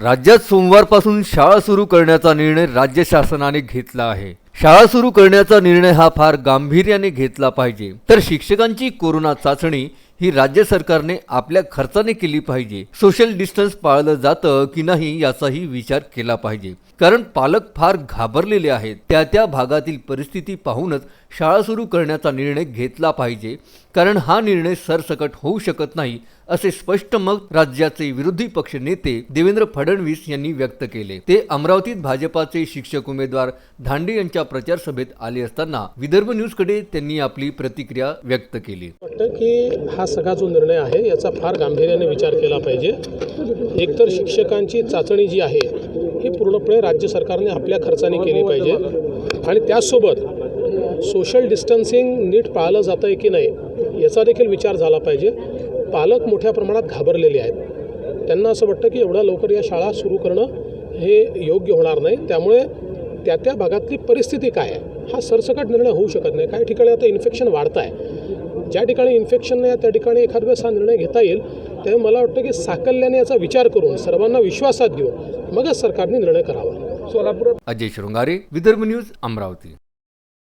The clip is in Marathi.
राज्यात सोमवारपासून शाळा सुरू करण्याचा निर्णय राज्य शासनाने घेतला आहे। शाळा सुरू करण्याचा निर्णय हा फार गांभीर्याने घेतला पाहिजे। तर शिक्षकांची कोरोना चाचणी ही राज्य सरकारने आपल्या खर्चाने केली पाहिजे। सोशल डिस्टन्स पाळलं जातं की नाही याचाही विचार केला पाहिजे, कारण पालक फार घाबरलेले आहेत। त्या भागातील परिस्थिती पाहूनच शाळा सुरू करण्याचा निर्णय घेतला पाहिजे, कारण हा निर्णय सरसकट होऊ शकत नाही असे स्पष्ट मत राज्याचे विरोधी पक्ष नेते देवेंद्र फडणवीस यांनी व्यक्त केले। ते अमरावतीत भाजपाचे शिक्षक उमेदवार धांडे यांच्या प्रचार सभेत आले असताना विदर्भ न्यूजकडे त्यांनी आपली प्रतिक्रिया व्यक्त केली। वाटतं की हा सगळा जो निर्णय आहे याचा फार गांभीर्याने विचार केला पाहिजे। एकतर शिक्षकांची चाचणी जी आहे ही पूर्णपणे राज्य सरकारने आपल्या खर्चाने केली पाहिजे आणि त्यासोबत सोशल डिस्टन्सिंग नीट पाळलं जातं आहे की नाही याचा देखील विचार झाला पाहिजे। पालक मोठ्या प्रमाणात घाबरलेले आहेत, त्यांना असं वाटतं की एवढ्या लवकर या शाळा सुरू करणं हे योग्य होणार नाही। त्यामुळे त्या भागातली परिस्थिती काय आहे हा सरसकट निर्णय होऊ शकत नाही। काही ठिकाणी आता इन्फेक्शन वाढत आहे, ज्या ठिकाणी इन्फेक्शन नाही त्या ठिकाणी एखाद वेळेस हा निर्णय घेता येईल। त्यामुळे मला वाटतं की साकल्याने याचा विचार करून सर्वांना विश्वासात घेऊन मगच सरकारने निर्णय करावा। अजय शृंगारे, विदर्भ न्यूज, अमरावती।